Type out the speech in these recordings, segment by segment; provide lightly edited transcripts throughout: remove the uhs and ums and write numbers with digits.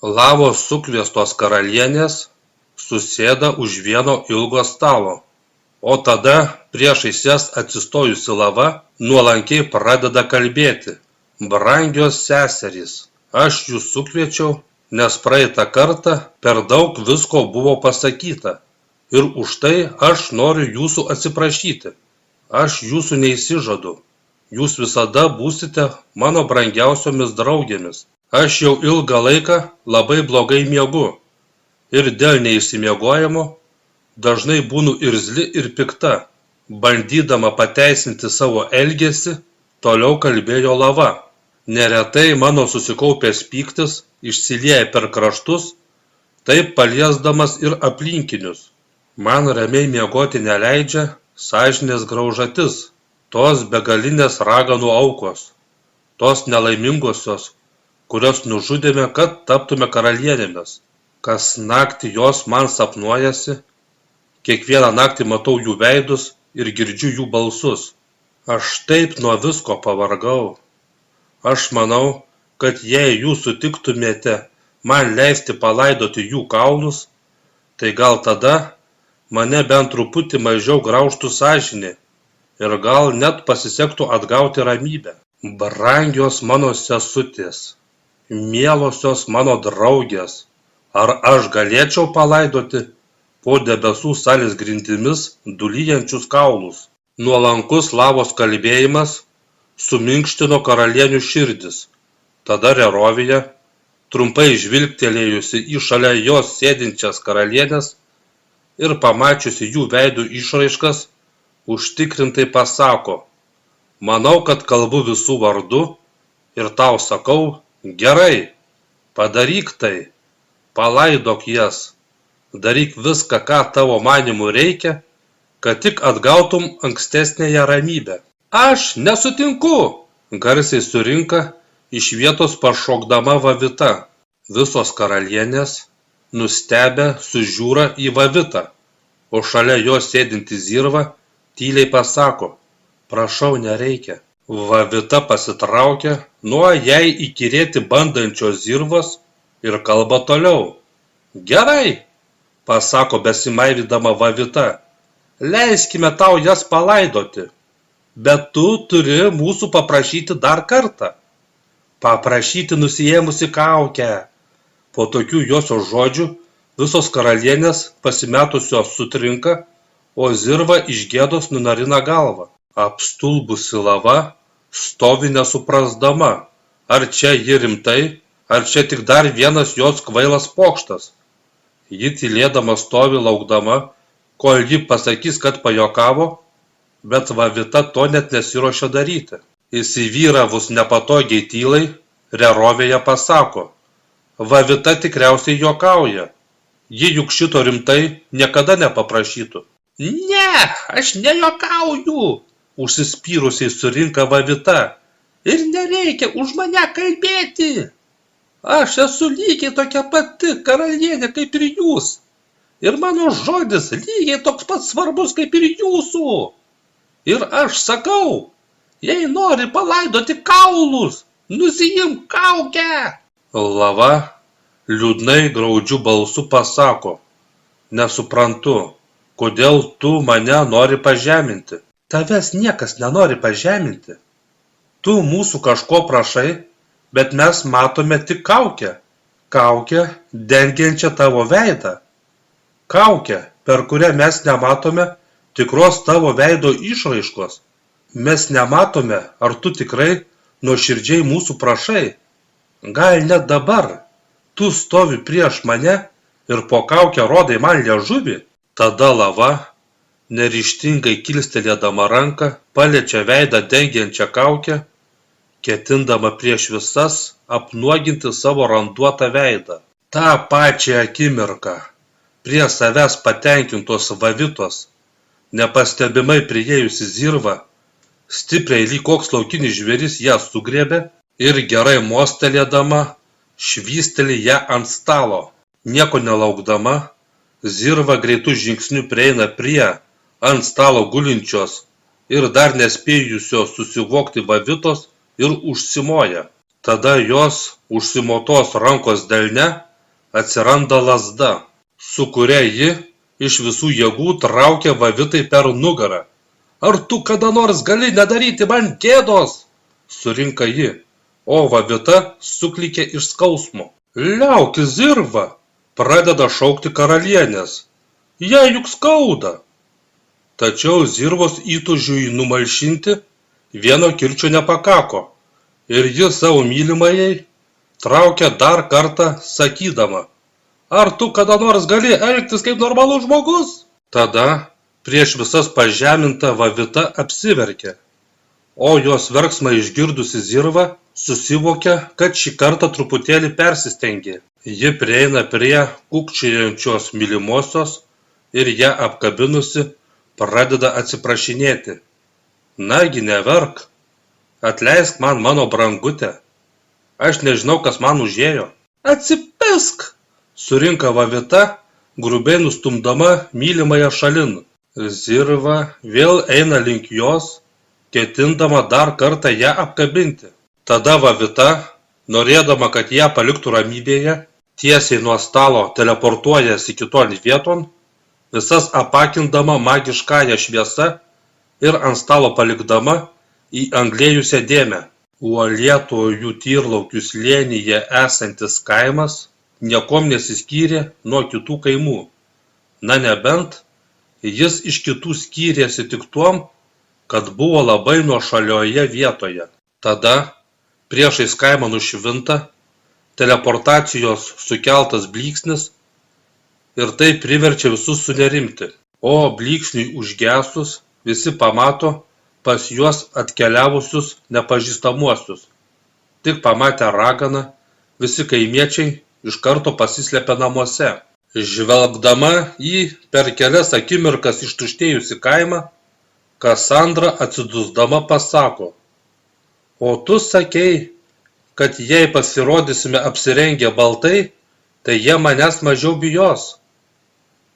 Lavos sukviestos karalienės susėda už vieno ilgo stalo, o tada priešais jas atsistojusi Lava nuolankiai pradeda kalbėti. Brangios seserys, aš jus sukviečiau, nes praeitą kartą per daug visko buvo pasakyta ir už tai aš noriu jūsų atsiprašyti. Aš jūsų neįsižadu. Jūs visada būsite mano brangiausiomis draugėmis. Aš jau ilgą laiką labai blogai miegu ir dėl neišsimiegojimo dažnai būnu irzli ir pikta. Bandydama pateisinti savo elgesį, toliau kalbėjo Lava. Neretai mano susikaupęs pyktis išsilieja per kraštus, taip paliesdamas ir aplinkinius. Man ramiai miegoti neleidžia sąžinės graužatis, tos begalinės raganų aukos, tos nelaimingosios, kurios nužudėme, kad taptume karalienėmis. Kas naktį jos man sapnuojasi, kiekvieną naktį matau jų veidus ir girdžiu jų balsus. Aš taip nuo visko pavargau. Aš manau, kad jei jūs sutiktumėte man leisti palaidoti jų kaulus, tai gal tada mane bent truputį mažiau graužtų sąžinė ir gal net pasisektų atgauti ramybę. Brangios mano sesutės, mielosios mano draugės, ar aš galėčiau palaidoti po debesų salės grindimis dulyjančius kaulus? Nuolankus Lavos kalbėjimas suminkštino karalienių širdis. Tada Rerovija, trumpai žvilgtelėjusi į šalia jos sėdinčias karalienės ir pamačiusi jų veidų išraiškas, užtikrintai pasako: manau, kad kalbu visų vardu ir tau sakau, gerai, padaryk tai, palaidok jas, daryk viską, ką tavo manymu reikia, kad tik atgautum ankstesnėje ramybę. Aš nesutinku, garsiai surinka iš vietos pašokdama Vavita. Visos karalienės nustebę sužiūra į Vavitą, o šalia jos sėdinti Zirva tyliai pasako: prašau, nereikia. Vavita pasitraukia nuo jai įkyrėti bandančios Zirvos ir kalba toliau. Gerai, pasako besimaivydama Vavita, leiskime tau jas palaidoti, bet tu turi mūsų paprašyti dar kartą. Paprašyti nusiėmusi kaukę. Po tokių josios žodžių visos karalienės pasimetusios sutrinka, o Zirva iš gėdos nunarina galvą. Apstulbusi Lava stovi nesuprasdama, ar čia ji rimtai, ar čia tik dar vienas jos kvailas pokštas. Ji tylėdama stovi laukdama, kol ji pasakys, kad pajokavo, bet Vavita to net nesiruošia daryti. Įsivyravus nepatogiai tylai, Rerovija pasako: Vavita tikriausiai juokauja. Ji juk šito rimtai niekada nepaprašytų. Ne, aš nejuokauju, užsispyrusiai surinka Vavita. Ir nereikia už mane kalbėti. Aš esu lygiai tokia pati karalienė kaip ir jūs. Ir mano žodis lygiai toks pat svarbus kaip ir jūsų. Ir aš sakau, jei nori palaidoti kaulus, nusiimk kaukę. Lava liūdnai graudžiu balsu pasako: nesuprantu, kodėl tu mane nori pažeminti. Tavęs niekas nenori pažeminti. Tu mūsų kažko prašai, bet mes matome tik kaukę. Kaukę dengiančią tavo veidą. Kaukę, per kurią mes nematome tikros tavo veido išraiškos. Mes nematome, ar tu tikrai nuoširdžiai mūsų prašai. Gal net dabar tu stovi prieš mane ir po kaukę rodai man liežuvį. Tada Lava, neryžtingai kilstelėdama ranką, paliečia veidą dengiančią kaukę, ketindama prieš visas apnuoginti savo randuotą veidą. Ta pačią akimirką prie savęs patenkintos Vavitos nepastebimai priėjusi Zirva stipriai lyg koks laukinis žvėris ją sugriebė ir gerai mostelėdama švysteli ją ant stalo. Nieko nelaukdama, Zirva greitų žingsnių prieina prie ant stalo gulinčios ir dar nespėjusios susivokti Vavitos ir užsimoja. Tada jos užsimotos rankos delne atsiranda lazda, su kuria ji iš visų jėgų traukia Vavitai per nugarą. Ar tu kada nors gali nedaryti man gėdos? Surinka ji, o Vavita suklykė iš skausmo. Liaukis, Zirva, pradeda šaukti karalienės. Jai juk skauda. Tačiau Zirvos įtūžiui numalšinti vieno kirčio nepakako ir ji savo mylimajai traukia dar kartą sakydama, ar tu kada nors gali elgtis kaip normalus žmogus? Tada prieš visas pažeminta Vavita apsiverkė, o jos verksmą išgirdusi Zirva susivokė, kad šį kartą truputėlį persistengė. Ji prieina prie kūkčiojančios mylimosios ir ją apkabinusi pradeda atsiprašinėti. Nagi neverk, atleisk man mano brangutė, aš nežinau, kas man užėjo. Atsipisk, surinka Vavita, grubiai nustumdama mylimąją šalin. Zirva vėl eina link jos, ketindama dar kartą ją apkabinti. Tada Vavita, norėdama, kad ją paliktų ramybėje, tiesiai nuo stalo teleportuojasi kiton vieton, visas apakindama magiškąją šviesą ir ant stalo palikdama įanglėjusią dėmę. Uolėtojų tyrlaukių slėnyje esantis kaimas niekuom nesiskyrė nuo kitų kaimų. Na nebent, jis iš kitų skyrėsi tik tuom, kad buvo labai nuošalioje vietoje. Tada priešais kaimą nušvinta teleportacijos sukeltas blyksnis ir tai priverčia visus sunerimti. O blyksniui užgesus visi pamato pas juos atkeliavusius nepažįstamuosius. Tik pamatę raganą, visi kaimiečiai iš karto pasislepia namuose. Žvelgdama į per kelias akimirkas ištuštėjusi kaimą, Kasandra atsidusdama pasako, o tu sakei, kad jei pasirodysime apsirengę baltai, tai jie manęs mažiau bijos.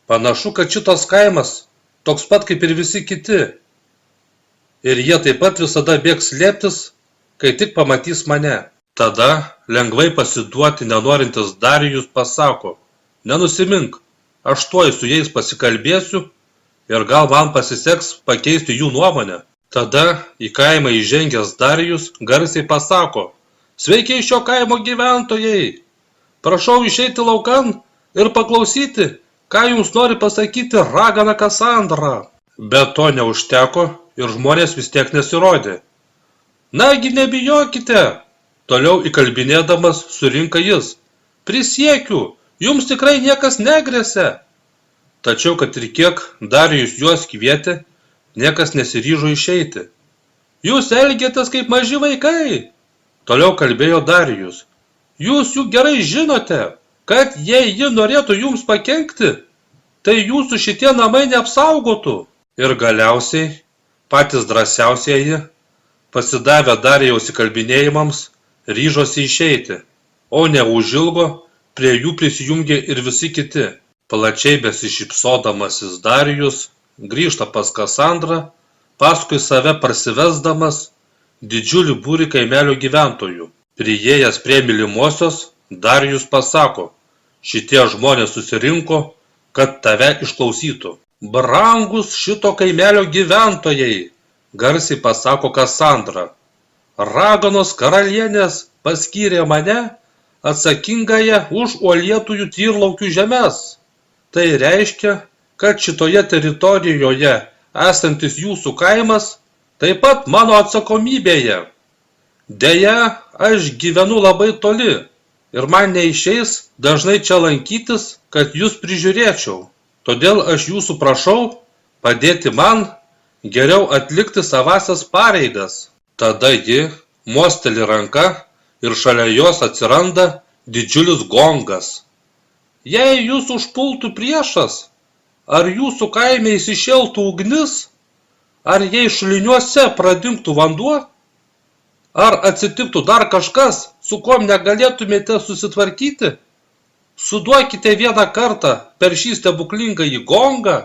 Panašu, kad šitas kaimas toks pat kaip ir visi kiti. Ir jie taip pat visada bėgs slėptis, kai tik pamatys mane. Tada lengvai pasiduoti nenorintis Darijus pasako, nenusimink, aš tuoj su jais pasikalbėsiu ir gal man pasiseks pakeisti jų nuomonę. Tada į kaimą įžengęs Darijus garsiai pasako, sveiki šio kaimo gyventojai, prašau išeiti laukan ir paklausyti, ką jums nori pasakyti ragana Kasandra. Bet to neužteko ir žmonės vis tiek nesirodė. Nagi nebijokite, toliau įkalbinėdamas surinka jis. Prisiekiu, jums tikrai niekas negresia. Tačiau, kad ir kiek Darijus juos kvietė, niekas nesiryžo išeiti. Jūs elgiatės kaip maži vaikai, toliau kalbėjo Darijus. Jūs juk gerai žinote, kad jei ji norėtų jums pakenkti, tai jūsų šitie namai neapsaugotų. Ir galiausiai patys drąsiausieji, pasidavę Darijaus įkalbinėjimams, ryžosi išeiti, o neužilgo prie jų prisijungė ir visi kiti. Plačiai besišypsodamasis Darijus grįžta pas Kasandrą, paskui save parsivesdamas didžiulį būrį kaimelio gyventojų. Priėjęs prie mylimosios, Darijus pasako, šitie žmonės susirinko, kad tave išklausytų. Brangus šito kaimelio gyventojai, garsiai pasako Kasandra. Raganos karalienės paskyrė mane atsakingąją už uolėtųjų tyrlaukių žemes. Tai reiškia, kad šitoje teritorijoje esantis jūsų kaimas taip pat mano atsakomybėje. Deja, aš gyvenu labai toli ir man neišeis dažnai čia lankytis, kad jūs prižiūrėčiau. Todėl aš jūsų prašau padėti man geriau atlikti savasias pareigas. Tada ji mosteli ranka ir šalia jos atsiranda didžiulis gongas. Jei jūs užpultų priešas, ar jūsų kaime įsišėltų ugnis, ar jei šuliniuose pradingtų vanduo, ar atsitiktų dar kažkas, su kuom negalėtumėte susitvarkyti, suduokite vieną kartą per šį stebuklingąjį gongą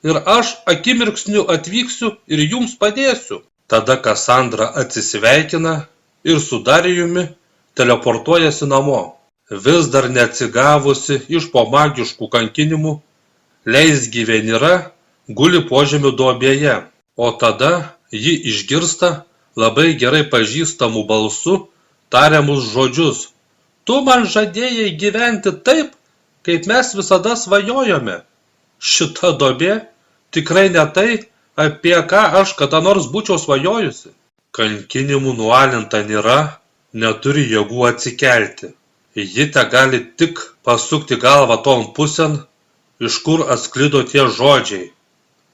ir aš akimirksniu atvyksiu ir jums padėsiu. Tada Kasandra atsisveikina ir su Darijumi teleportuojasi namo. vis dar neatsigavusi iš po magiškų kankinimų, leisgyvė Nira guli požemių duobėje, o tada ji išgirsta labai gerai pažįstamų balsų tariamus žodžius: tu man žadėjai gyventi taip, kaip mes visada svajojome. Šita duobė tikrai ne tai, apie ką aš kada nors būčiau svajojusi. Kankinimų nualinta Nira neturi jėgų atsikelti. Ji tegali tik pasukti galvą ton pusėn, iš kur atsklido tie žodžiai.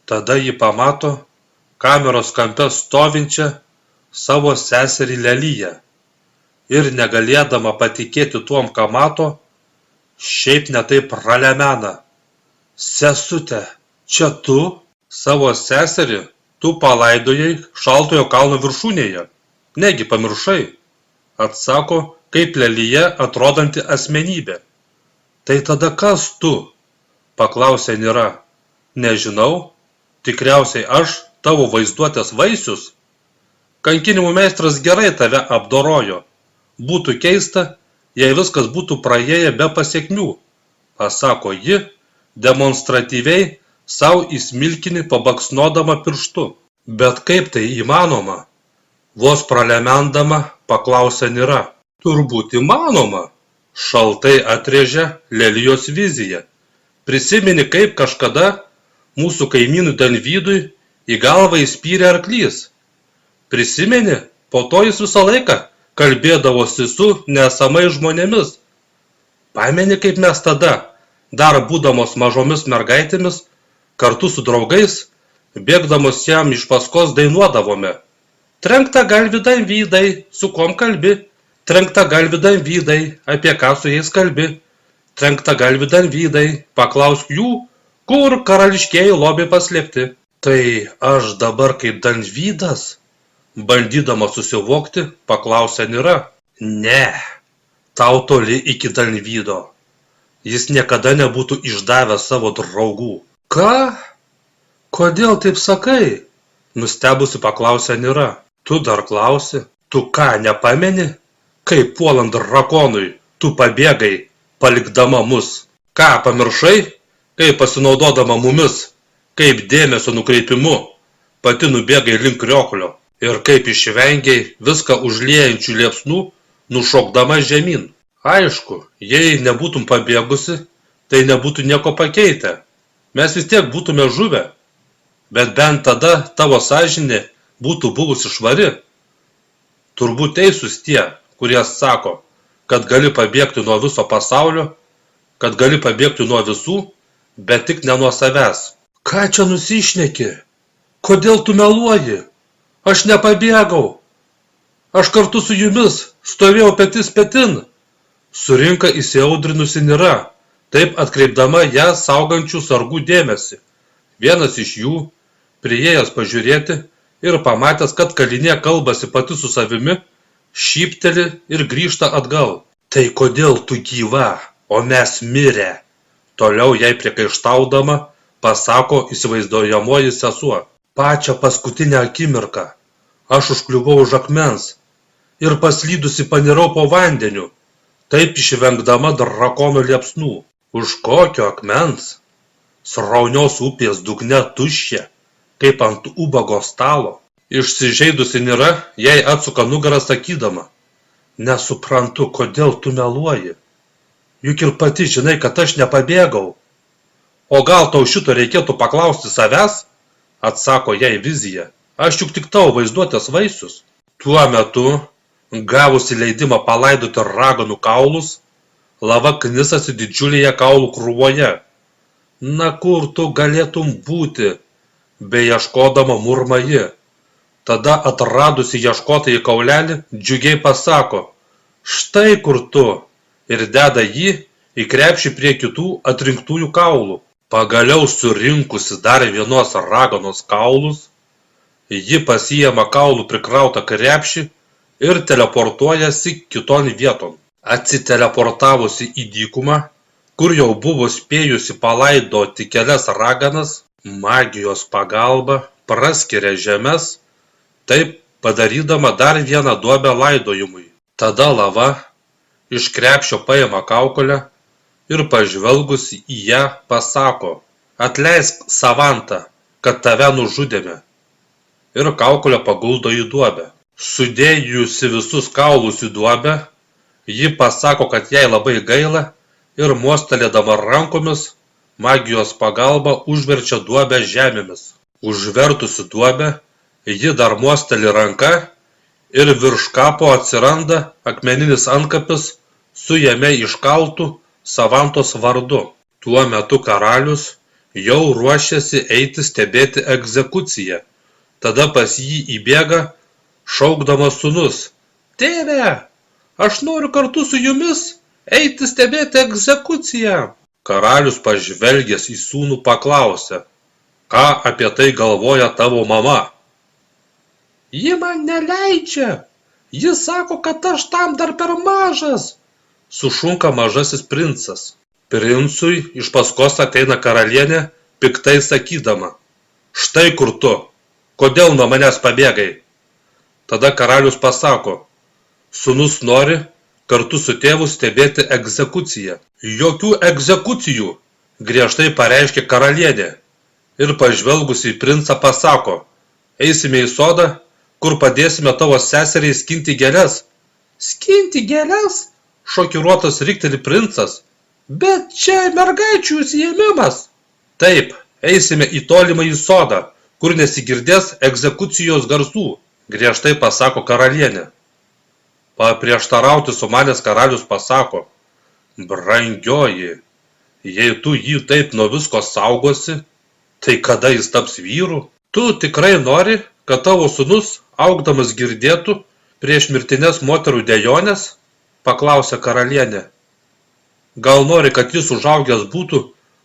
Tada ji pamato kameros kampe stovinčią savo seserį Leliją ir negalėdama patikėti tuom, ką mato, šiaip ne taip pralemena: sesute, čia tu? Savo seserį tu palaidojai Šaltojo kalno viršūnėje. Negi pamiršai? Atsako kaip Lelija atrodanti asmenybė. Tai tada kas tu? Paklausė Nira. Nežinau, tikriausiai aš, tavo vaizduotės vaisius. Kankinimų meistras gerai tave apdorojo. Būtų keista, jei viskas būtų praėję be pasiekmių, pasako ji, demonstratyviai sau į smilkinį pabaksnodama pirštu. Bet kaip tai įmanoma? Vos pralemendama paklausė Nira. Turbūt įmanoma, šaltai atrėžė Lelijos viziją. Prisimeni, kaip kažkada mūsų kaimynui Danvydui į galvą įspyrė arklys. Prisimeni, po to jis visą laiką kalbėdavosi su nesamais žmonėmis. Pameni, kaip mes tada, dar būdamos mažomis mergaitėmis, kartu su draugais, bėgdamos jam iš paskos dainuodavome: trenkta galvi Danvydai, su kom kalbi? Trenkta galvi Danvydai, apie ką su jais kalbi? Trenkta galvi Danvydai, paklausk jų, kur karališkieji lobiai paslėpti. Tai aš dabar kaip Danvydas? Bandydama susivokti, paklausė Nira. Ne, tau toli iki Danvydo. Jis niekada nebūtų išdavęs savo draugų. Ką? Kodėl taip sakai? Nustebusi paklausė Nira. Tu dar klausi? Tu ką, nepameni? Kaip puolant drakonui, tu pabėgai, palikdama mus. Ką, pamiršai? Kaip pasinaudodama mumis, kaip dėmesio nukreipimu, pati nubėgai link krioklio ir kaip išvengiai viską užliejančių liepsnų, nušokdama žemyn. Aišku, jei nebūtum pabėgusi, tai nebūtų nieko pakeitę. Mes vis tiek būtume žuvę, bet bent tada tavo sąžinė būtų buvusi švari. Turbūt teisūs tie, kurie sako, kad gali pabėgti nuo viso pasaulio, kad gali pabėgti nuo visų, bet tik ne nuo savęs. Ką čia nusišneki? Kodėl tu meluoji? Aš nepabėgau. Aš kartu su jumis stovėjau petis petin. Surinka įsiaudrinusi Nira, taip atkreipdama ją saugančių sargų dėmesį. Vienas iš jų, priėjęs pažiūrėti ir pamatęs, kad kalinė kalbasi pati su savimi, šypteli ir grįžta atgal. Tai kodėl tu gyva, o mes mirę? Toliau jai priekaištaudama pasako įsivaizduojamoji sesuo. Pačią paskutinę akimirką aš užkliuvau už akmens ir paslydusi panirau po vandeniu, taip išvengdama drakono liepsnų. Už kokio akmens? Sraunios upės dugne tuščia, kaip ant ubago stalo. Išsižeidusi Nira jai atsuka nugarą sakydama: nesuprantu, kodėl tu meluoji. Juk ir pati žinai, kad aš nepabėgau. O gal tau šito reikėtų paklausti savęs? Atsako jai vizija. Aš juk tik tavo vaizduotės vaisius. Tuo metu, gavusi leidimą palaidoti raganų kaulus, lava knisasi didžiulėje kaulų krūvoje. Na kur tu galėtum būti? Beieškodama murma ji. Tada atradusi ieškotąjį kaulelį, džiugiai pasako: štai kur tu, ir deda jį į krepšį prie kitų atrinktųjų kaulų. Pagaliau surinkusi dar vienos raganos kaulus, ji pasiima kaulų prikrautą krepšį ir teleportuojasi kiton vieton. Atsiteleportavusi į dykumą, kur jau buvo spėjusi palaidoti kelias raganas, magijos pagalba praskiria žemes, taip padarydama dar vieną duobę laidojimui. Tada lava Iš krepšio paima kaukolę ir pažvelgus į ją pasako: atleisk, Savanta, kad tave nužudėme. Ir kaukolę paguldo į duobę. Sudėjusi visus kaulus į duobę, ji pasako, kad jai labai gaila ir mostelėdama rankomis magijos pagalba užverčia duobę žemėmis. Užvertusi duobę, ji dar mosteli ranka ir virš kapo atsiranda akmeninis antkapis su jame iškaltu Savantos vardu. Tuo metu karalius jau ruošiasi eiti stebėti egzekuciją. Tada pas jį įbėga šaukdamas sūnus: tėve, aš noriu kartu su jumis eiti stebėti egzekuciją. Karalius pažvelgęs į sūnų paklausė: ką apie tai galvoja tavo mama? Ji man neleidžia. Ji sako, kad aš tam dar per mažas, sušunka mažasis princas. Princui iš paskos ateina karalienė, piktai sakydama: štai kur tu, kodėl nuo manęs pabėgai? Tada karalius pasako: sūnus nori kartu su tėvu stebėti egzekuciją. Jokių egzekucijų, griežtai pareiškė karalienė ir pažvelgusi į princą pasako: eisime į sodą, kur padėsime tavo seseriai skinti gėles. Skinti gėles? Šokiruotas rikteli princas. Bet čia mergaičių užsiėmimas. Taip, eisime į tolimąjį sodą, kur nesigirdės egzekucijos garsų, griežtai pasako karalienė. Paprieštarauti sumanęs karalius pasako: brangioji, jei tu jį taip nuo visko saugosi, tai kada jis taps vyru? Tu tikrai nori, kad tavo sūnus augdamas girdėtų prieš mirtines moterų dejonės? Paklausė karalienė. Gal nori, kad jis užaugęs būtų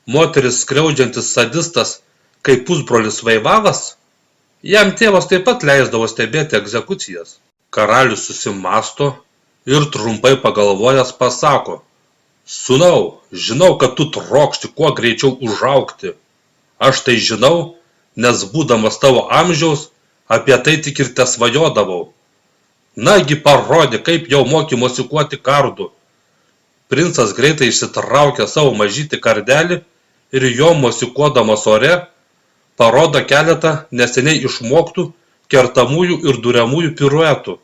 moteris skriaudžiantis sadistas, kaip pusbrolis Vaivavas? Jam tėvas taip pat leisdavo stebėti egzekucijas. Karalius susimąsto ir trumpai pagalvojęs pasako: sūnau, žinau, kad tu trokšti kuo greičiau užaugti. Aš tai žinau, nes būdamas tavo amžiaus apie tai tik ir tesvajodavau. Nagi parodė, kaip jau moki mosikuoti kardu. Princas greitai išsitraukė savo mažytį kardelį ir jo mosikuodamas ore parodo keletą neseniai išmoktų kertamųjų ir duriamųjų piruetų.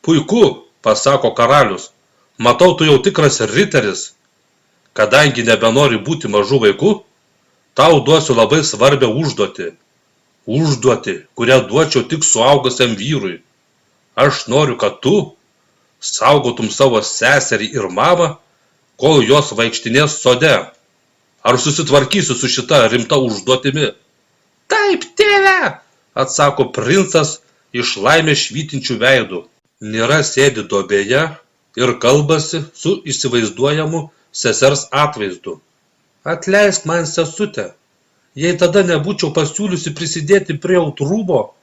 Puiku, pasako karalius, matau, tu jau tikras riteris. Kadangi nebenori būti mažų vaikų, tau duosiu labai svarbią užduotį. Užduotį, kurią duočiau tik suaugusiam vyrui. Aš noriu, kad tu saugotum savo seserį ir mamą, kol jos vaikštinės sode. Ar susitvarkysi su šita rimta užduotimi? Taip, tėve, atsako princas iš laimės švytinčių veidų. Nėra sėdi duobėje ir kalbasi su įsivaizduojamu sesers atvaizdu. Atleisk man, sesute. Jei tada nebūčiau pasiūliusi prisidėti prie Autrūbo,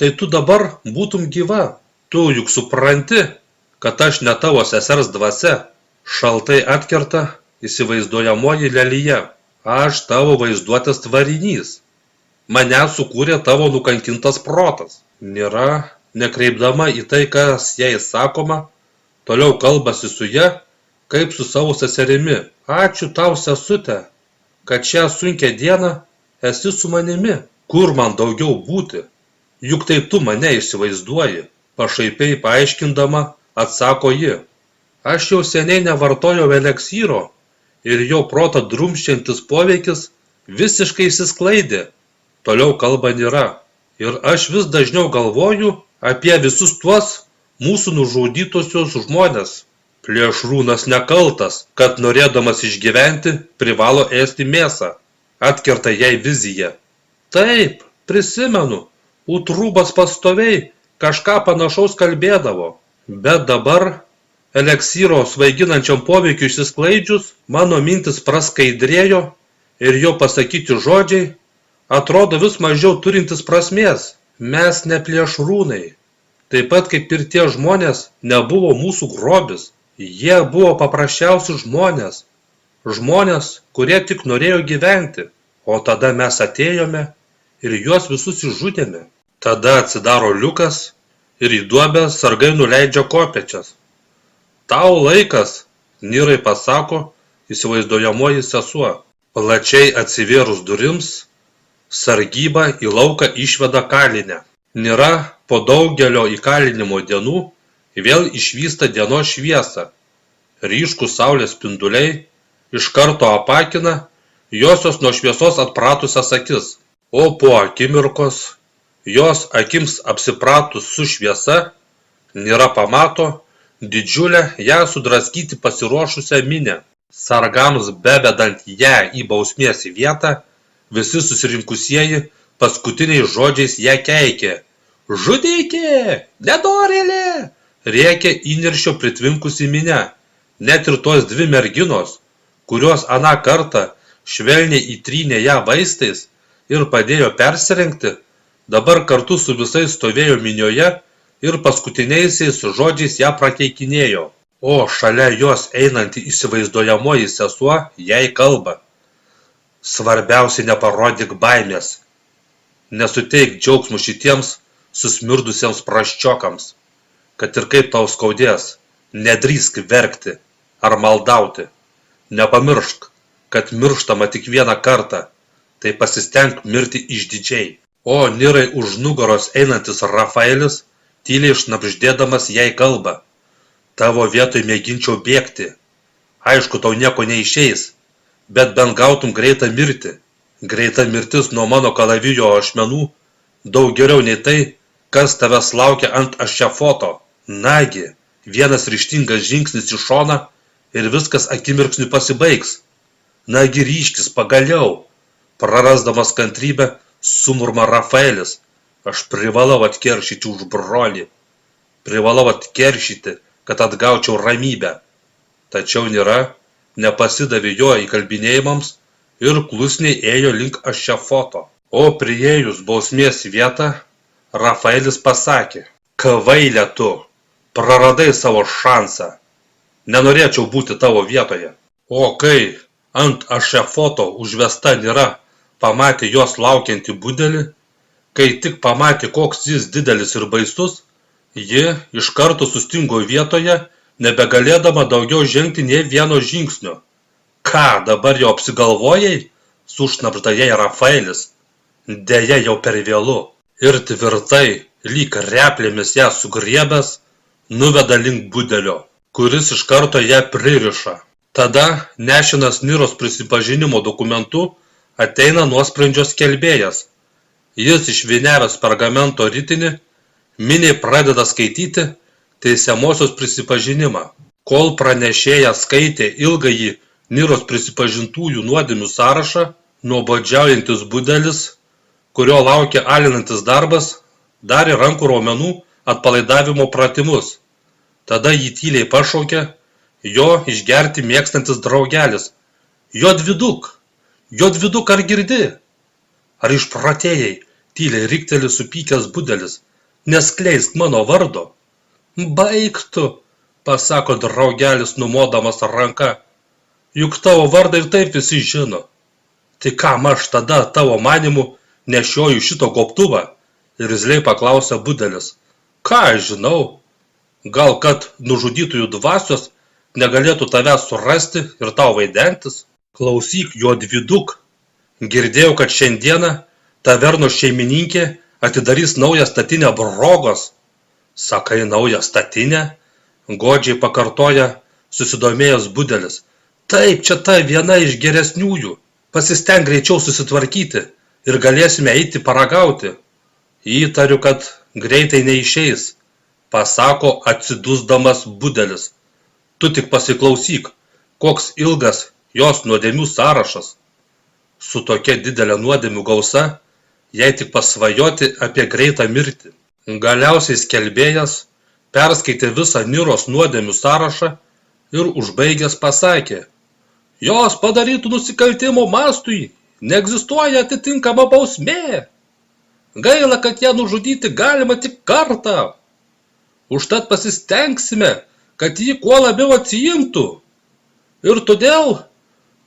tai tu dabar būtum gyva. Tu juk supranti, kad aš ne tavo sesers dvasia, šaltai atkerta įsivaizduojamoji Lelija. Aš tavo vaizduotės tvarinys. Mane sukūrė tavo nukankintas protas. Nėra, nekreipdama į tai, kas jai sakoma, toliau kalbasi su ja, kaip su savo seserimi. Ačiū tau, sesute, kad šią sunkią dieną esi su manimi. Kur man daugiau būti? Juk tai tu mane įsivaizduoji, pašaipiai paaiškindama, atsako ji. Aš jau seniai nevartojau eleksyro ir jo protą drumsčiantis poveikis visiškai išsisklaidė. Toliau kalba nėra. Ir aš vis dažniau galvoju apie visus tuos mūsų nužudytusius žmones. Plėšrūnas nekaltas, kad norėdamas išgyventi privalo ėsti mėsą. Atkerta jai viziją. Taip, prisimenu, Utrūbas pastoviai kažką panašaus kalbėdavo. Bet dabar, eleksyro svaiginančiam poveikiu išsisklaidžius, mano mintis praskaidrėjo ir jo pasakyti žodžiai atrodo vis mažiau turintis prasmės. Mes ne plėšrūnai. Taip pat kaip ir tie žmonės nebuvo mūsų grobis. Jie buvo paprasčiausi žmonės. Žmonės, kurie tik norėjo gyventi. O tada mes atėjome ir juos visus išžudėme. Tada atsidaro liukas ir į duobę sargai nuleidžia kopėčias. Tau laikas, Nirai pasako įsivaizduojamoji sesuo. Plačiai atsivėrus durims, sargyba į lauką išveda kalinę. Nira po daugelio įkalinimo dienų vėl išvysta dienos šviesą. Ryškūs saulės spinduliai iš karto apakina josios nuo šviesos atpratusias akis. O po akimirkos, jos akims apsipratus su šviesa, Nira pamato didžiulę ją sudraskyti pasiruošusią minią. Sargams bebedant ją į bausmės vietą, visi susirinkusieji paskutiniais žodžiais ją keikė. Žudikė! Nedorėlė! Rėkė įniršio pritvinkusi minia. Net ir tos dvi merginos, kurios aną kartą švelniai įtrynė ją vaistais ir padėjo persirengti, dabar kartu su visais stovėjo minioje ir paskutiniaisiais žodžiais ją prakeikinėjo. O šalia jos einanti įsivaizduojamoji sesuo jai kalba. Svarbiausia neparodyk baimės. Nesuteik džiaugsmų šitiems susmirdusiems praščiokams. Kad ir kaip tau skaudės, nedrįsk verkti ar maldauti. Nepamiršk, kad mirštama tik vieną kartą, tai pasistenk mirti išdidžiai. O Nirai už nugaros einantis Rafaelis tyliai šnabždėdamas jai kalba. Tavo vietoj mėginčiau bėgti. Aišku, tau nieko neišeis, bet bent gautum greitą mirtį. Greita mirtis nuo mano kalavijo ašmenų daug geriau nei tai, kas tavęs laukia ant ašefoto. Nagi, vienas ryžtingas žingsnis į šoną ir viskas akimirksniu pasibaigs. Nagi ryškis pagaliau. Prarasdamas kantrybę, sumurma Rafaelis. Aš privalau atkeršyti už brolį. Privalau atkeršyti, kad atgaučiau ramybę. Tačiau Nira nepasidavė jo įkalbinėjimams ir klusniai ėjo link ašefoto. O priėjus bausmės vietą, Rafaelis pasakė. Kvailė tu, praradai savo šansą. Nenorėčiau būti tavo vietoje. O kai ant ašefoto užvesta Nira pamatė jos laukiantį budelį, kai tik pamatė, koks jis didelis ir baisus, ji iš karto sustingo vietoje, nebegalėdama daugiau žengti nė vieno žingsnio. Ką, dabar jau apsigalvojai? Sušnabžda jai Rafaelis. Deja jau per vėlu. Ir tvirtai, lyg replėmis ją sugriebęs, nuveda link budelio, kuris iš karto ją pririša. Tada nešinas Niros prisipažinimo dokumentu ateina nuosprendžio skelbėjas. Jis išvyniavęs pergamento ritinį, miniai pradeda skaityti teisiamosios prisipažinimą. Kol pranešėjas skaitė ilgąjį Niros prisipažintųjų nuodėmių sąrašą, nuobodžiaujantis budelis, kurio laukia alinantis darbas, darė rankų raumenų atpalaidavimo pratimus. Tada jį tyliai pašaukė jo išgerti mėgstantis draugelis. Jodviduk, ar girdi? Ar išprotėjai? Tyliai rikteli supykęs budelis. Neskleisk mano vardo. Baigtu, pasako draugelis numodamas ranką. Juk tavo vardą ir taip visi žino. Tai kam aš tada tavo manimu nešioju šito gobtuvą? Irzliai paklausė budelis. Ką aš žinau? Gal kad nužudytųjų dvasios negalėtų tavęs surasti ir tau vaidentis? Klausyk, Jodviduk. Girdėjau, kad šiandieną tavernos šeimininkė atidarys naują statinę Brogos. Sakai, naują statinę? Godžiai pakartoja susidomėjęs budelis. Taip, čia ta viena iš geresniųjų. Pasistenk greičiau susitvarkyti ir galėsime eiti paragauti. Įtariu, kad greitai neišeis, pasako atsidusdamas budelis. Tu tik pasiklausyk, koks ilgas jos nuodėmių sąrašas. Su tokia didelė nuodėmių gausa, jai tik pasvajoti apie greitą mirtį. Galiausiai skelbėjas perskaitė visą Niros nuodėmių sąrašą ir užbaigęs pasakė. Jos padarytų nusikaltimo mastui neegzistuoja atitinkama bausmė. Gaila, kad ją nužudyti galima tik kartą. Užtat pasistengsime, kad ji kuo labiau atsiimtų. Ir todėl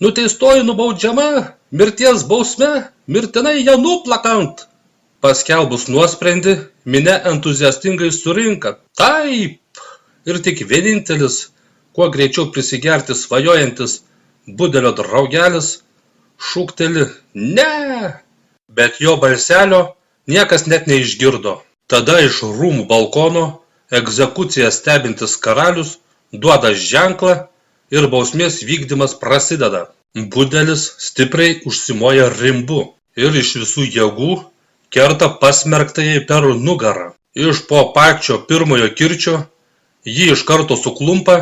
nuteistoji nubaudžiama mirties bausme, mirtinai ją nuplakant. Paskelbus nuosprendį, minia entuziastingai surinka. Taip, ir tik vienintelis kuo greičiau prisigerti svajojantis budelio draugelis šūkteli ne, bet jo balselio niekas net neišgirdo. Tada iš rūmų balkono egzekuciją stebintis karalius duoda ženklą ir bausmės vykdymas prasideda. Budelis stipriai užsimoja rimbu ir iš visų jėgų kerta pasmerktąjį per nugarą. Iš po pačio pirmojo kirčio jį iš karto suklumpa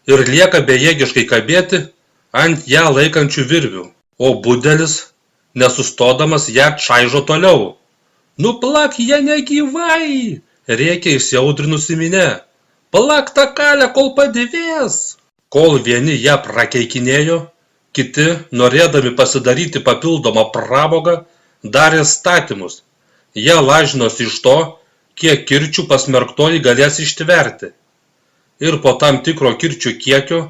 ir lieka bejėgiškai kabėti ant ją laikančių virvių, o budelis, nesustodamas, ją čaižo toliau. Nuplak ją negyvai, rėkia įsiaudrinusi minia. Plak tą kalę, kol padėvės. Kol vieni ją prakeikinėjo, kiti, norėdami pasidaryti papildomą pramogą, darė statymus. Jie lažinosi iš to, kiek kirčių pasmerktoji galės ištverti. Ir po tam tikro kirčių kiekio,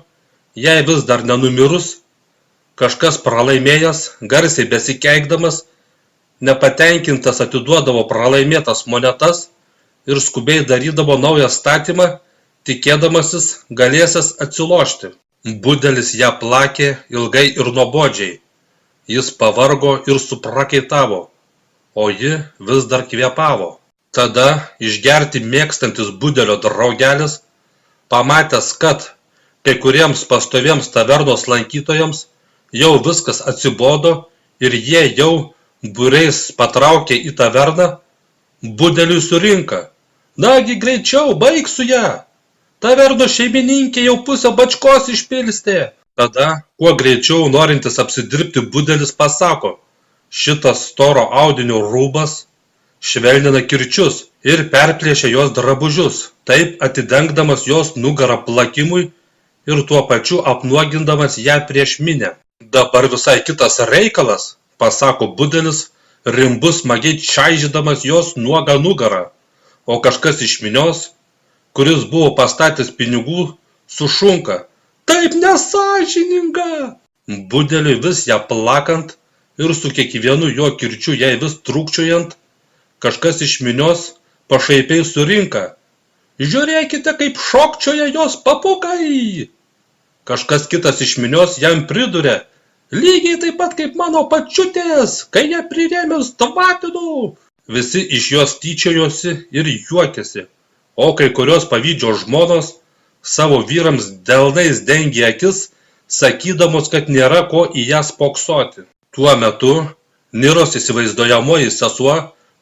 jei vis dar nenumirus, kažkas pralaimėjęs, garsiai besikeikdamas, nepatenkintas atiduodavo pralaimėtas monetas ir skubiai darydavo naują statymą, tikėdamasis galėsęs atsilošti. Budelis ją plakė ilgai ir nuobodžiai. Jis pavargo ir suprakaitavo, o ji vis dar kvėpavo. Tada išgerti mėgstantis budelio draugelis, pamatęs, kad kai kuriems pastoviems tavernos lankytojams jau viskas atsibodo ir jie jau būriais patraukė į taverną, budeliui surinka. Nagi greičiau, baik su ją. Tavernos šeimininkė jau pusę bačkos išpilstė. Tada, kuo greičiau norintis apsidirbti budelis pasako, šitas storo audinio rūbas švelnina kirčius ir perplėšia jos drabužius, taip atidengdamas jos nugarą plakimui ir tuo pačiu apnuogindamas ją prieš minią. Dabar visai kitas reikalas, pasako budelis, rimbus smagiai čaižydamas jos nuogą nugarą, o kažkas iš minios, kuris buvo pastatęs pinigų, sušunka. Taip nesąžininga! Budeliui vis ją plakant ir su kiekvienu jo kirčiu jai vis trūkčiojant, kažkas iš minios pašaipiai surinka. Žiūrėkite, kaip šokčioja jos papukai! Kažkas kitas iš minios jam priduria. Lygiai taip pat kaip mano pačiutės, kai ją prirėmius tvatinu. Visi iš jos tyčiojosi ir juokėsi, o kai kurios pavydžios žmonos savo vyrams delnais dengė akis, sakydamos, kad nėra ko į ją spoksoti. Tuo metu Niros įsivaizduojamoji sesuo,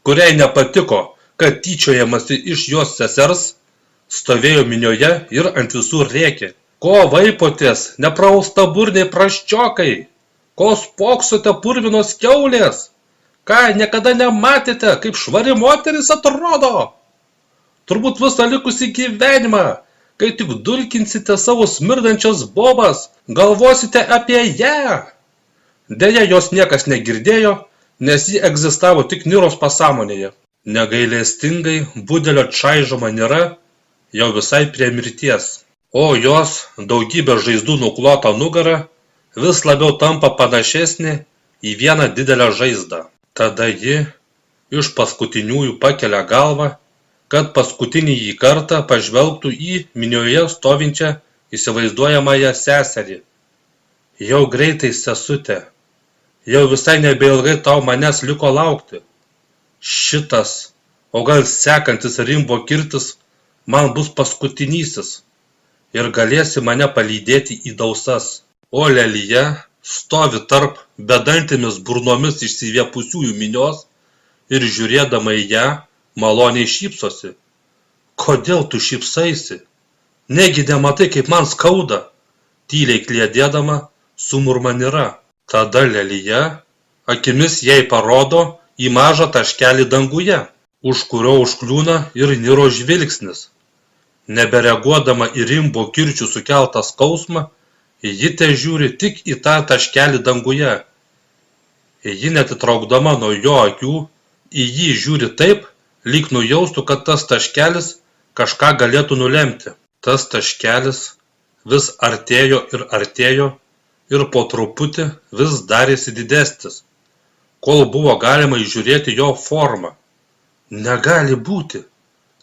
kuriai nepatiko, kad tyčiojamasi iš jos sesers, stovėjo minioje ir ant visų rėkė. Ko vaipotės, nepraustaburniai praščiokai? Ko spoksote purvinos kiaulės? Ką, niekada nematėte, kaip švari moteris atrodo? Turbūt visą likusį gyvenimą, kai tik dulkinsite savo smirdančias bobas, galvosite apie ją. Deja, jos niekas negirdėjo, nes ji egzistavo tik Niros pasąmonėje. Negailestingai budelio čaižoma Nira jau visai prie mirties, o jos daugybė žaizdų nuklota nugara vis labiau tampa panašesnė į vieną didelę žaizdą. Tada ji iš paskutiniųjų pakelia galvą, kad paskutinį kartą pažvelgtų į minioje stovinčią įsivaizduojamąją seserį. Jau greitai, sesute, jau visai nebeilgai tau manęs liko laukti. Šitas, o gal sekantis rimbo kirtis, man bus paskutinysis ir galėsi mane palydėti į dausas. O Lelija stovi tarp bedantėmis burnomis išsiviepusiųjų minios ir žiūrėdama į ją maloniai šypsosi. Kodėl tu šypsaisi? Negi nematai, kaip man skauda? Tyliai kliedėdama sumurma Nira. Tada Lelija akimis jai parodo į mažą taškelį danguje, už kurio užkliūna ir Niro žvilgsnis. Nebereaguodama į rimbo kirčių sukeltą skausmą, ji težiūri tik į tą taškelį danguje. Ji netitraukdama nuo jo akių, į jį žiūri taip, lyg nujaustų, kad tas taškelis kažką galėtų nulemti. Tas taškelis vis artėjo ir po truputį vis darėsi didesnis, kol buvo galima įžiūrėti jo formą. Negali būti,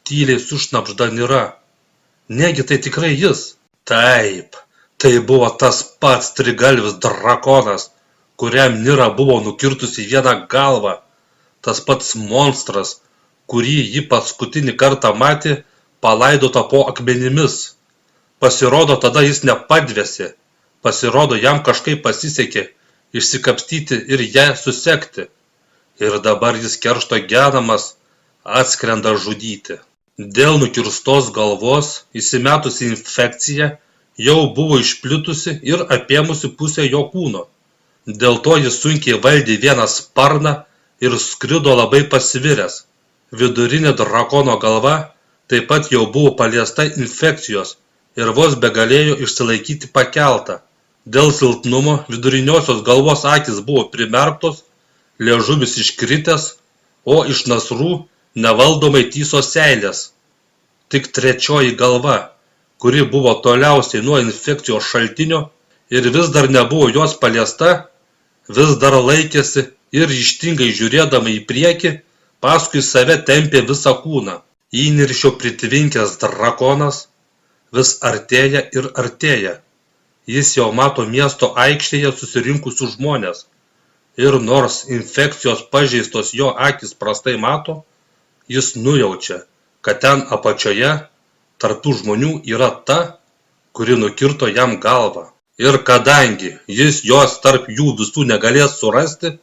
tyliai sušnabžda Nira. Negi tai tikrai jis. Taip, tai buvo tas pats trigalvis drakonas, kuriam Nira buvo nukirtusi vieną galvą. Tas pats monstras, kurį ji paskutinį kartą matė palaidotą po akmenimis. Pasirodo, tada jis nepadvėsė. Pasirodo, jam kažkaip pasisekė išsikapstyti ir ją susekti. Ir dabar jis keršto genamas atskrenda žudyti. Dėl nukirstos galvos įsimetusi infekcija jau buvo išplitusi ir apėmusi pusę jo kūno. Dėl to jis sunkiai valdė vieną sparną ir skrido labai pasviręs. Vidurinė drakono galva taip pat jau buvo paliesta infekcijos ir vos begalėjo išsilaikyti pakeltą. Dėl silpnumo viduriniosios galvos akys buvo primerktos, liežuvis iškritęs, o iš nasrų nevaldomai tyso seilės. Tik trečioji galva, kuri buvo toliausiai nuo infekcijos šaltinio ir vis dar nebuvo jos paliesta, vis dar laikėsi ir ryžtingai žiūrėdama į priekį, paskui save tempė visą kūną. Įniršio pritvinkęs drakonas vis artėja ir artėja. Jis jau mato miesto aikštėje susirinkusius žmonės. Ir nors infekcijos pažeistos jo akys prastai mato, jis nujaučia, kad ten apačioje tarp tų žmonių yra ta, kuri nukirto jam galvą. Ir kadangi jis jos tarp jų visų negalės surasti,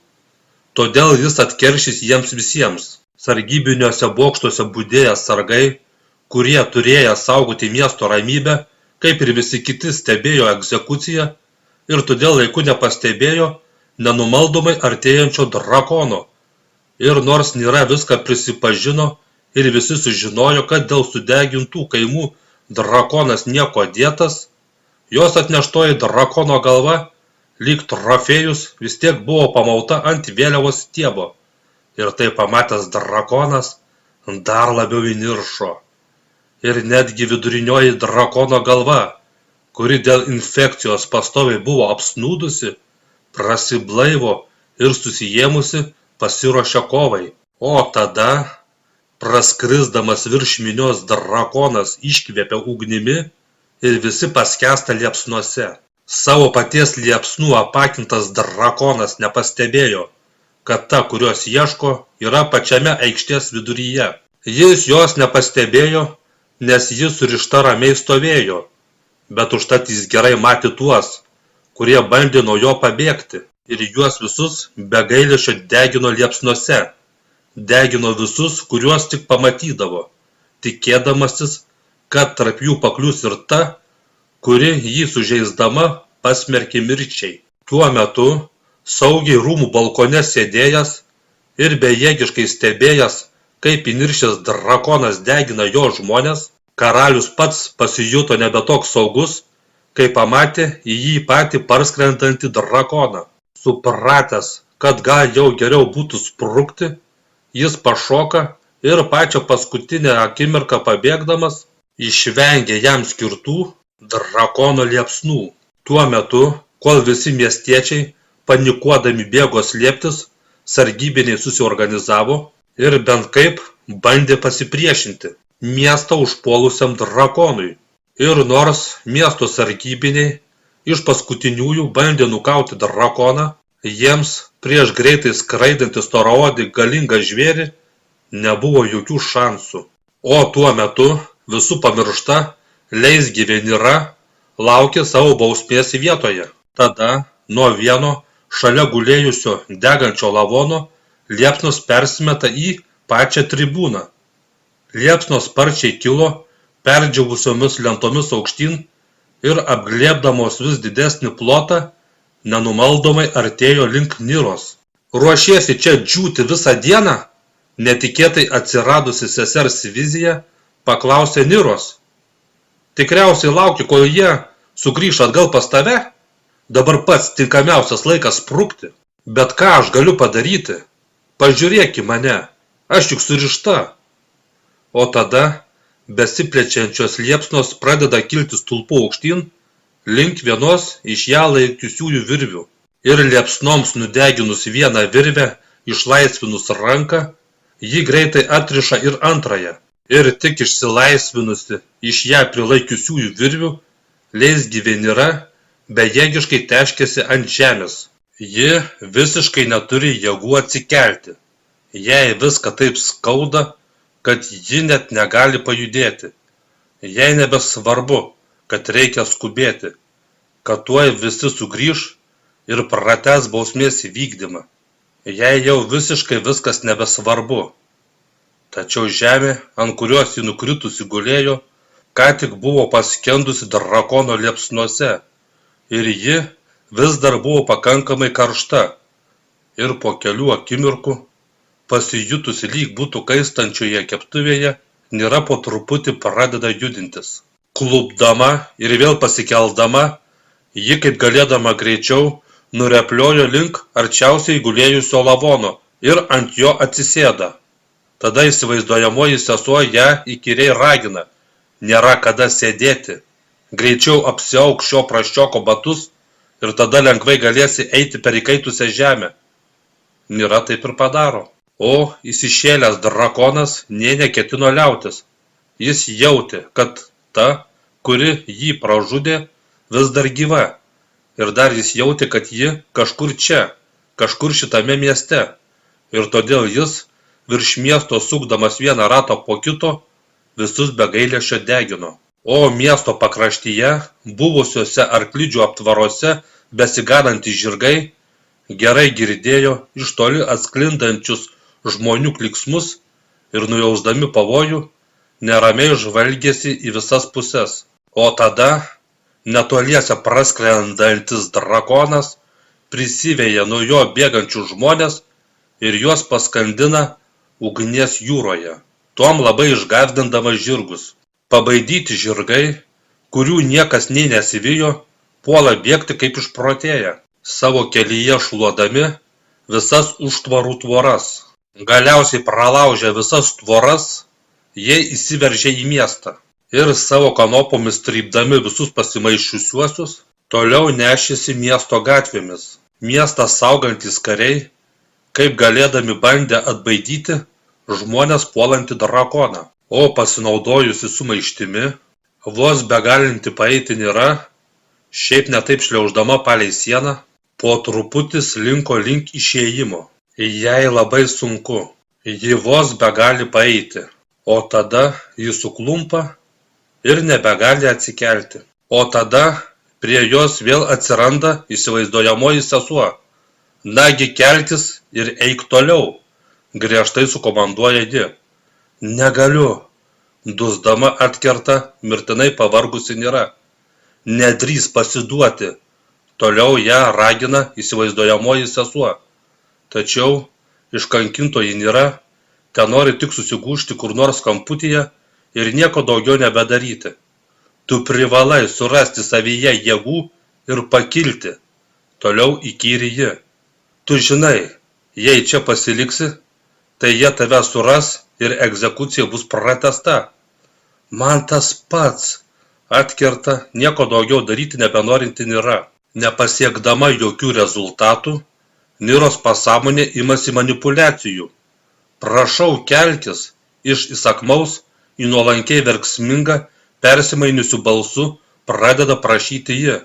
todėl jis atkeršys jiems visiems. Sargybiniuose bokštuose budėję sargai, kurie turėję saugoti miesto ramybę, kaip ir visi kiti stebėjo egzekuciją ir todėl laiku nepastebėjo nenumaldomai artėjančio drakono. Ir nors Nira viską prisipažino ir visi sužinojo, kad dėl sudegintų kaimų drakonas nieko dėtas, jos atneštoji drakono galva, lyg trofėjus, vis tiek buvo pamauta ant vėliavos stiebo. Ir tai pamatęs drakonas dar labiau įniršo. Ir netgi vidurinioji drakono galva, kuri dėl infekcijos pastoviai buvo apsnūdusi, prasiblaivo ir susijėmusi pasiruošė kovai. O tada, praskrisdamas virš minios drakonas iškvėpė ugnimi ir visi paskęsta liepsnuose. Savo paties liepsnų apakintas drakonas nepastebėjo, kad ta, kurios ieško, yra pačiame aikštės viduryje. Jis jos nepastebėjo, nes jis surišta ramiai stovėjo, bet užtat jis gerai matė tuos, kurie bandė nuo jo pabėgti, ir juos visus be gailesčio degino liepsnuose. Degino visus, kuriuos tik pamatydavo, tikėdamasis, kad tarp jų paklius ir ta, kuri jį sužeisdama pasmerkė mirčiai. Tuo metu saugiai rūmų balkone sėdėjęs ir bejėgiškai stebėjęs, kaip įniršęs drakonas degina jo žmonės, karalius pats pasijuto nebe toks saugus, kai pamatė į jį patį parskrendantį drakoną. Supratęs, kad gal jau geriau būtų sprukti, jis pašoka ir pačią paskutinę akimirką pabėgdamas išvengė jam skirtų drakono liepsnų. Tuo metu, kol visi miestiečiai panikuodami bėgo slėptis, sargybiniai susiorganizavo ir bent kaip bandė pasipriešinti miestą užpuolusiam drakonui. Ir nors miesto sargybiniai iš paskutiniųjų bandė nukauti drakoną, jiems prieš greitai skraidantį storaodį galingą žvėrį nebuvo jokių šansų. O tuo metu visų pamiršta leisgyvė Nira laukė savo bausmės vietoje. Tada nuo vieno šalia gulėjusio degančio lavono liepsnos persimeta į pačią tribūną. Liepsnos sparčiai kilo, perdžiavusiomis lentomis aukštyn ir apglėbdamos vis didesnį plotą, nenumaldomai artėjo link Niros. Ruošiesi čia džiūti visą dieną? Netikėtai atsiradusi sesers vizija paklausė Niros. Tikriausiai lauki, kol jie sugrįš atgal pas tave? Dabar pats tinkamiausias laikas sprukti. Bet ką aš galiu padaryti? Pažiūrėk į mane, aš juk surišta. O tada besiplečiančios liepsnos pradeda kilti stulpu aukštyn link vienos iš ją laikiusiųjų virvių. Ir liepsnoms nudeginus vieną virvę, išlaisvinus ranką, ji greitai atriša ir antrąją. Ir tik išsilaisvinusi iš ją prilaikiusiųjų virvių, leisgyvė Nira bejėgiškai teškėsi ant žemės. Ji visiškai neturi jėgų atsikelti. Jai viską taip skauda, kad ji net negali pajudėti. Jai nebesvarbu, kad reikia skubėti, kad tuoj visi sugrįš ir pratęs bausmės vykdymą. Jai jau visiškai viskas nebesvarbu. Tačiau žemė, ant kurios ji nukritusi gulėjo, ką tik buvo paskendusi drakono liepsnose ir ji vis dar buvo pakankamai karšta ir po kelių akimirkų, pasijutusi lyg būtų kaistančioje keptuvėje, Nira po truputį pradeda judintis. Klupdama ir vėl pasikeldama, ji kaip galėdama greičiau nurepliojo link arčiausiai gulėjusio lavono ir ant jo atsisėda. Tada įsivaizduojamoji sesuo ją įkyriai ragina. Nėra kada sėdėti. Greičiau apsiauk šio prasčioko batus ir tada lengvai galėsi eiti per įkaitusią žemę. Nira taip ir padaro. O įsišėlęs drakonas nė neketino liautis. Jis jautė, kad ta, kuri jį pražudė, vis dar gyva. Ir dar jis jautė, kad ji kažkur čia, kažkur šitame mieste. Ir todėl jis, virš miesto sukdamas vieną ratą po kito, visus be gailesčio degino. O miesto pakraštyje, buvusiuose arklidžių aptvaruose besiganantys žirgai, gerai girdėjo iš toli atsklindančius žmonių klyksmus ir nujausdami pavojų, neramiai žvalgėsi į visas puses. O tada, netoliese praskrendantis drakonas prisiveja nuo jo bėgančius žmones ir juos paskandina ugnies jūroje, tuom labai išgąsdindamas žirgus. Pabaidyti žirgai, kurių niekas nei nesivijo, puola bėgti kaip išprotėję, savo kelyje šluodami visas užtvarų tvoras. Galiausiai pralaužę visas tvoras, jie įsiveržė į miestą ir savo kanopomis trypdami visus pasimaišiusiuosius, toliau nešėsi miesto gatvėmis. Miestą saugantys kariai, kaip galėdami bandė atbaidyti žmonės puolantį drakoną. O pasinaudojusi sumaištimi, vos begalinti paeiti Nira, šiaip netaip šliauždama palei sieną, po truputį slinko link išėjimo. Jai labai sunku, ji vos begali paeiti, o tada ji suklumpa ir nebegali atsikelti. O tada prie jos vėl atsiranda įsivaizduojamoji sesuo. Nagi kelkis ir eik toliau, griežtai sukomanduoja ji. Negaliu, dusdama atkerta mirtinai pavargusi Nira. Nedrįs pasiduoti, toliau ją ragina įsivaizduojamoji sesuo. Tačiau iškankintoji Nira tenori tik susigūžti kur nors kamputyje ir nieko daugiau nebedaryti. Tu privalai surasti savyje jėgų ir pakilti, toliau įkyri ji. Tu žinai, jei čia pasiliksi, tai jie tave suras ir egzekucija bus pratęsta. Man tas pats, atkerta nieko daugiau daryti nebenorinti Nira. Nepasiekdama jokių rezultatų, Niros pasąmonė imasi manipuliacijų. Prašau kelkis, iš įsakmaus į nuolankiai verksmingą, persimainiusių balsų pradeda prašyti ji.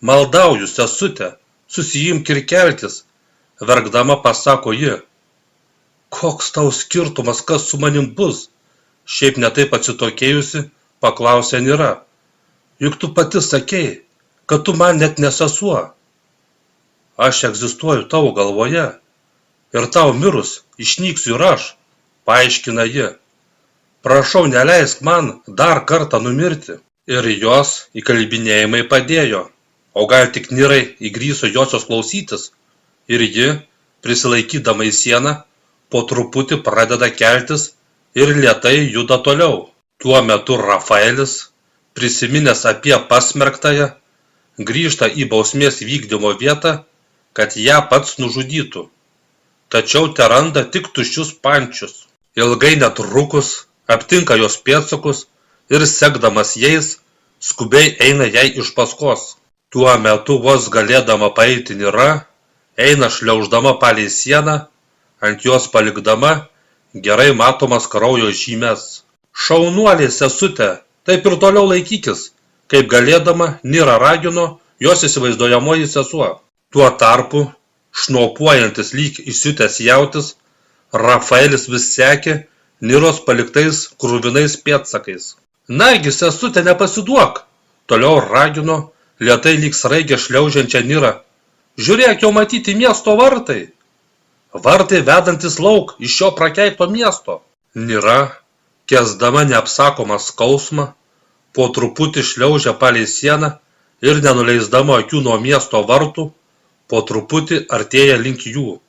Maldauju, sesute, susiimk ir kelkis, verkdama pasako ji. Koks tau skirtumas, kas su manim bus? Šiaip netaip atsitokėjusi, paklausė Nira. Juk tu pati sakei, kad tu man net nesesuo. Aš egzistuoju tavo galvoje ir tau mirus išnyksiu ir aš, paaiškina ji. Prašau, neleisk man dar kartą numirti. Ir jos įkalbinėjimai padėjo, o gal tik Nirai įgryso josios klausytis. Ir ji, prisilaikydama į sieną, po truputį pradeda keltis ir lėtai juda toliau. Tuo metu Rafaelis, prisiminęs apie pasmerktąją, grįžta į bausmės vykdymo vietą, kad ją pats nužudytų. Tačiau teranda tik tuščius pančius. Ilgai netrukus aptinka jos pėdsakus ir sekdamas jais, skubiai eina jai iš paskos. Tuo metu vos galėdama paeiti Nira, eina šliauždama palei sieną, ant jos palikdama gerai matomas kraujo žymes. Šaunuolė, sesute, taip ir toliau laikykis, kaip galėdama Nirą ragino jos įsivaizduojamoji sesuo. Tuo tarpu, šnopuojantis lyg įsiutęs jautis, Rafaelis vis sekė Niros paliktais kruvinais pėdsakais. Nagi, sesute, nepasiduok, toliau ragino lėtai lyg sraigė šliaužiančią Nirą. Žiūrėk, jau matyti miesto vartai. Vartai vedantis lauk iš šio prakeikto miesto. Nira, kęsdama neapsakomą skausmą, po truputį šliaužia palei sieną ir nenuleisdama akių nuo miesto vartų, po truputį artėja link jų.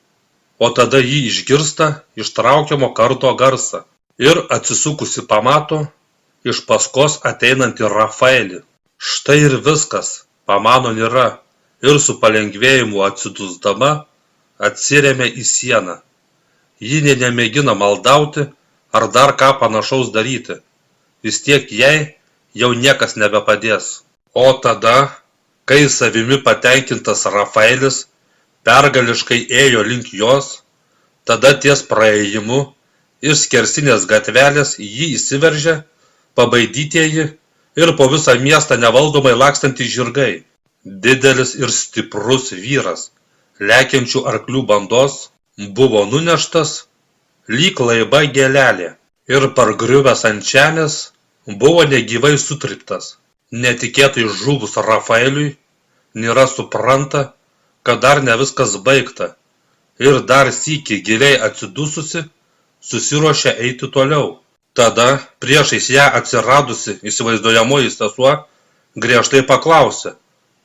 O tada jį išgirsta ištraukiamo kardo garsą ir atsisukusi pamato iš paskos ateinantį Rafaelį. Štai ir viskas, pamano Nira, ir su palengvėjimu atsidusdama atsiremia į sieną. Ji nė nemėgina maldauti ar dar ką panašaus daryti. Vis tiek jai jau niekas nebepadės. O tada, kai savimi patenkintas Rafaelis pergališkai ėjo link jos, tada ties praėjimu iš skersinės gatvelės jį įsiveržė pabaidytieji ir po visą miestą nevaldomai lakstantys žirgai. Didelis ir stiprus vyras, lekiančių arklių bandos, buvo nuneštas lyg laiba gėlelė ir pargriuvęs ant žemės buvo negyvai sutryptas. Netikėtai žuvus Rafaeliui, Nira supranta, kad dar ne viskas baigta ir dar sykį giliai atsidususi, susiruošia eiti toliau. Tada priešais ją atsiradusi įsivaizduojamoji sesuo griežtai paklausė,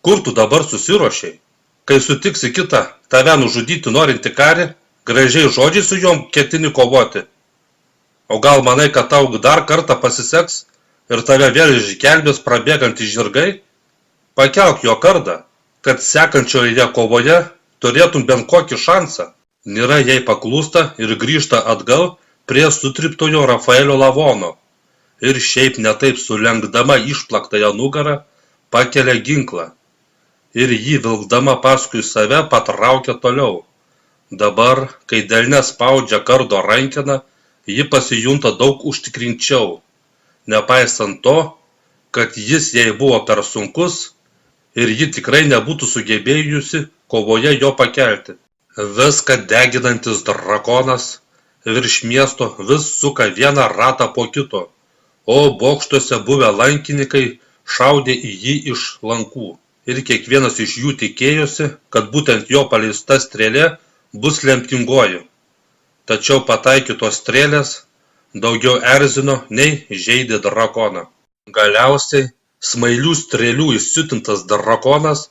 kur tu dabar susiruošiai? Kai sutiksi kitą tave nužudyti norintį karį, gražiai žodžiai su jom ketini kovoti. O gal manai, kad tau dar kartą pasiseks ir tave vėl išgelbės prabėgantys žirgai? Pakelk jo kardą, kad sekančioje kovoje turėtum bent kokį šansą. Nira jai paklūsta ir grįžta atgal prie sutryptojo Rafaelio lavono ir šiaip netaip sulenkdama išplaktąją nugarą pakelia ginklą ir jį vilkdama paskui save patraukia toliau. Dabar, kai delne spaudžia kardo rankeną, ji pasijunta daug užtikrinčiau, nepaisant to, kad jis jai buvo per sunkus ir ji tikrai nebūtų sugebėjusi kovoje jo pakelti. Viską deginantis drakonas virš miesto vis suka vieną ratą po kito, o bokštuose buvę lankininkai šaudė į jį iš lankų. Ir kiekvienas iš jų tikėjosi, kad būtent jo paleista strėlė bus lemtingoji. Tačiau pataikytos strėlės daugiau erzino nei žeidė drakoną. Galiausiai smailių strėlių įsiutintas drakonas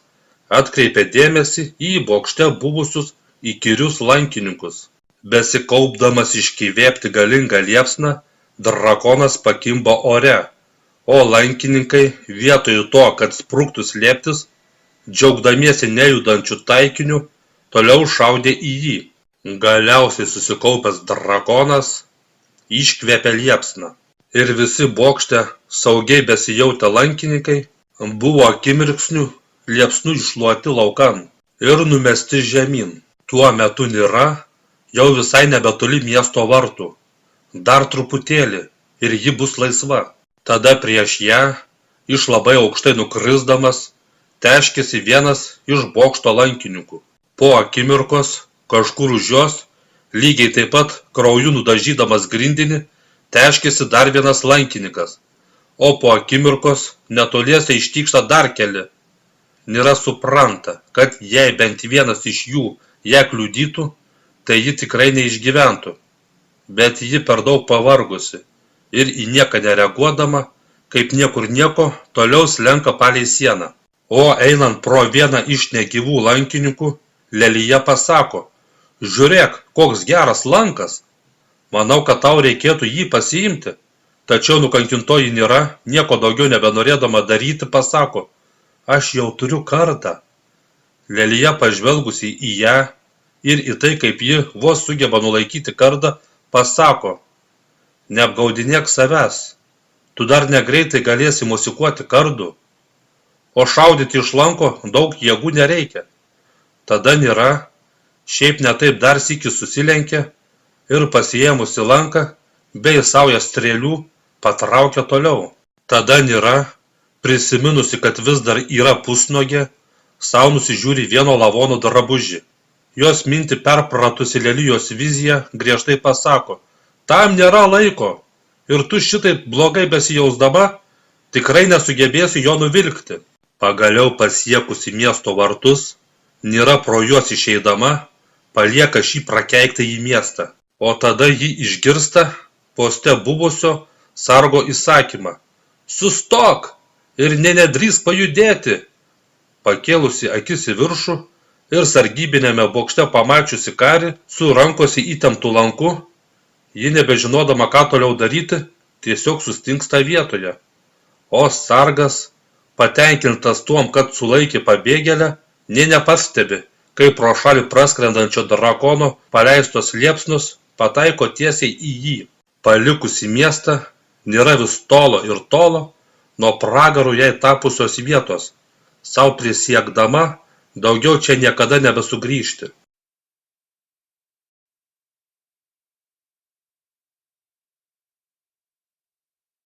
atkreipė dėmesį į bokšte buvusius įkyrius lankininkus. Besikaupdamas iškvėpti galingą liepsną, drakonas pakimba ore, o lankininkai vietoj to, kad spruktų slėptis, džiaugdamiesi nejudančių taikinių, toliau šaudė į jį. Galiausiai susikaupęs drakonas iškvėpė liepsną. Ir visi bokšte saugiai besijautę lankininkai buvo akimirksniu liepsnų iššluoti laukan ir numesti žemyn. Tuo metu Nira jau visai nebetoli miesto vartų. Dar truputėlį ir ji bus laisva. Tada prieš ją, iš labai aukštai nukrisdamas, teškėsi vienas iš bokšto lankininkų. Po akimirkos kažkur už jos, lygiai taip pat krauju nudažydamas grindinį, teškėsi dar vienas lankininkas, o po akimirkos netoliese ištykšta dar keli. Nira supranta, kad jei bent vienas iš jų ją kliudytų, tai ji tikrai neišgyventų. Bet ji per daug pavargusi ir į nieką nereaguodama, kaip niekur nieko, toliau slenka palei sieną. O einant pro vieną iš negyvų lankininkų, Lelija pasako, žiūrėk, koks geras lankas. Manau, kad tau reikėtų jį pasiimti. Tačiau nukankintoji Nira, nieko daugiau nebenorėdama daryti, pasako, aš jau turiu kardą. Lelija pažvelgusi į ją ir į tai, kaip ji vos sugeba nulaikyti kardą, pasako, neapgaudinėk savęs, tu dar negreitai galėsi mosikuoti kardu, o šaudyti iš lanko daug jėgų nereikia. Tada Nira šiaip netaip dar sykį susilenkė ir pasiėmusi lanką bei saują strėlių patraukė toliau. Tada Nira Prisiminusi, kad vis dar yra pusnuogė, sau nusižiūri vieno lavono drabužį. Jos mintį perpratusi Lelijos vizija griežtai pasako, tam nėra laiko ir tu šitaip blogai besijausdama tikrai nesugebėsi jo nuvilkti. Pagaliau pasiekusi miesto vartus, Nira pro juos išeidama palieka šį prakeiktąjį miestą, o tada ji išgirsta poste buvusio sargo įsakymą. Sustok ir nedrįsk pajudėti. Pakėlusi akis į viršų ir sargybiniame bokšte pamačiusi karį su rankose įtemptu lanku, ji nebežinodama, ką toliau daryti, tiesiog sustingsta vietoje. O sargas, patenkintas tuom, kad sulaikė pabėgėlę, nė nepastebi, kai pro šalį praskrendančio drakono paleistos liepsnos pataiko tiesiai į jį. Palikusi miestą, Nira vis tolo ir tolo nuo pragarų jai tapusios vietos, sau prisiekdama daugiau čia niekada nebesugrįžti.